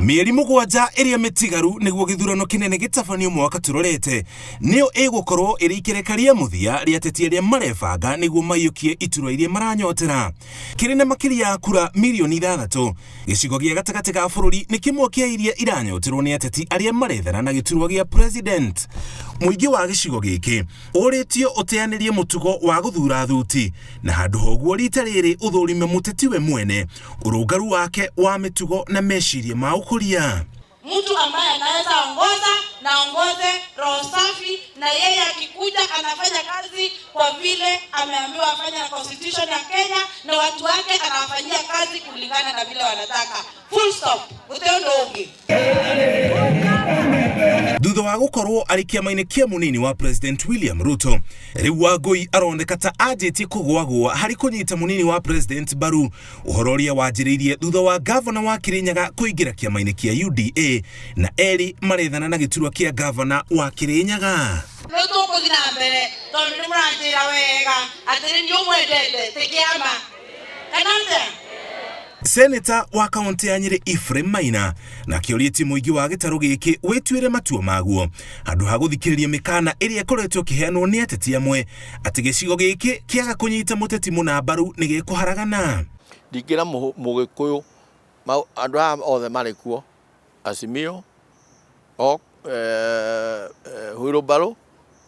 Mieri mugwanja iria mitigaru niguo githurano kinene gitabanio mwaka turorete nio igukorwo iri ikerekaria muthia ria ateti aria marebanga niguo maiyukie iturwa iria maranyotera kiri na makiria ya kura milioni 6 gicigo gia gatagati ga bururi ni kimwe kia iria iranyoterwo ni ateti aria marethana na giturwa gia president. Muingi wa gicigo giki uritio uteanirie mutugo wa guthura thuti na handu hoguo rita riri uthurime muteti we mwene urungaru wake wa mitugo na meciria ma ukuria. Mtu ambaye anaweza ongoze roho safi, na yeye akikuja anafanya kazi kwa vile ameambiwa afanye na constitution ya Kenya, na watu wake anawafanyia kazi kulingana na vile wanataka. Full stop. Utendo ungi. Thutha wa gukorwo ari kiama-ini kia munini wa President William Ruto, riu Wangui aroneka ta anjitie kugwagwa hari kunyita munini wa President Baru, uhoro uria wanjiriirie thutha wa governor wa Kirinyaga kuingira kiama-ini kia UDA na eri marethana na giturwa kia governor wa Kirinyaga. Ruto kuthina mbere tondu ni muranjira wega atiri ni umwendete tikiama kanande. Senator wa kaunti ya Nyeri Ephraim Maina na kioriti muingi wa gitaro giki wetwire matua maguo handu ha guthikiriria mikana iria ikoretwo kiheanwo ni ateti amwe ati gicigo giki kiaga kunyita muteti muna Baru ni gikuharagana. Ndingira mugikuyu andu othe marikuo Azimio Baru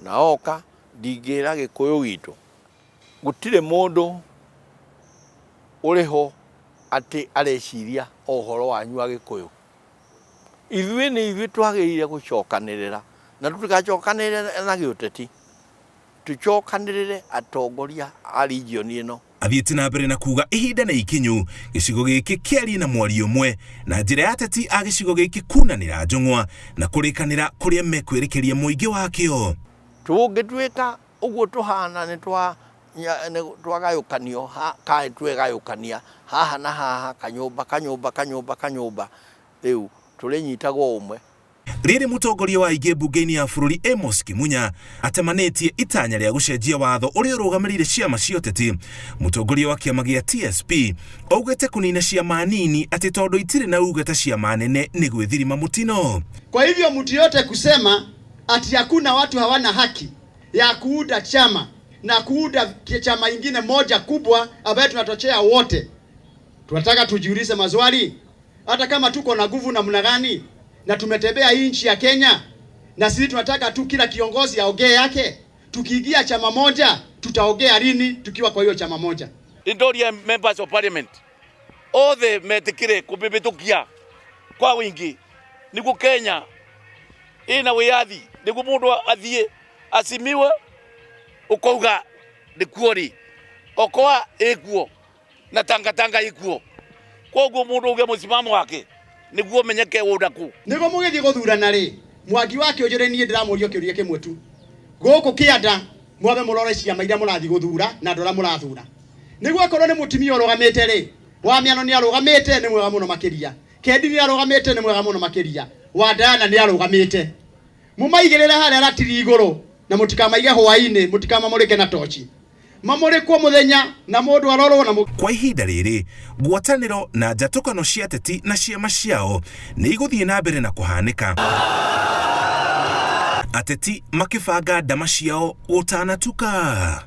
na Oka, ndingira gikuyu gitu gutire mundu uriho ati areciria ohoro wanyu wa gikuyu. Ithuĩ nĩ ithuĩ twagĩrĩire gũcokanĩrĩra na tũtigacokanĩrĩre na gĩũteti, tucokanĩrĩre atongoria a region ĩno. Athiĩte na mbere na kuga ihinda nĩ ikinyu gĩcigo gĩkĩ kĩarie na mwario ũmwe na njĩra ya ateti a gĩcigo gĩkĩ kunanĩra njong'wa na kũrĩkanĩra kũrĩa mekwĩrĩkĩria mũingĩ wakĩo. Tũngĩtuĩka ũguo tũhana nĩ twagayũkanio kaĩ twegayũkania haha na haha kanyũmba rĩu tũrĩnyitagwo ũmwe. Rĩrĩ mũtongoria wa aingĩ mbunge-inĩ ya bũrũri Amos Kimunya atemanĩtie itanya rĩa gũcenjia watho ũrĩa ũrũgamĩrĩire ciama cia ũteti. Mũtongoria wa kĩama gĩa TSP augĩte kũnina ciama nini atĩ tondũ itirĩ na uge ta ciama nene nĩ gwĩthirima mũtino. Kwa hivyo mtu yote kusema ati hakuna watu hawana haki ya kuunda chama na kuunda chama ingine moja kubwa ambayo tunatochea wote. Tunataka tujiulize maswali, hata kama tuko na nguvu namna gani na tumetembea hii nchi ya Kenya, na sisi tunataka tu kila kiongozi aongee yake. Tukiingia chama moja tutaongea lini tukiwa kwa hiyo chama moja? Indoria members of parliament othe metikire kubibitukia kwa wingi niguo Kenya ina wiathi niguo mundu athie asimiwe ukauga ndikuori okoa ekuo na tanga ikuo koguo mundu uge musimamo wake niguo menyeke udaku nigo mugithi guthurana ri mwagi wake ujure nie ndiramurio kiuria kimwe tu guku kianda mwabe murore ciama iria murathi guthura na ndora murathura niguo korwo ni mutimia urugamite ri wa miano ni arugamite ni mwega muno makiria kendi ni arugamite ni mwega muno makiria wa Diana ni arugamite mumaigirire haria ratiri iguru na mutikamaige hwaini mutikamamurike na tochi mamurikwo muthenya na mundu arorwo na kwa ihinda riri ngwataniro na njatũkano cia ateti na ciama ciao nĩ igũthiĩ na mbere na kũhanĩka, ateti makibanga ndama ciao gũtanatuka.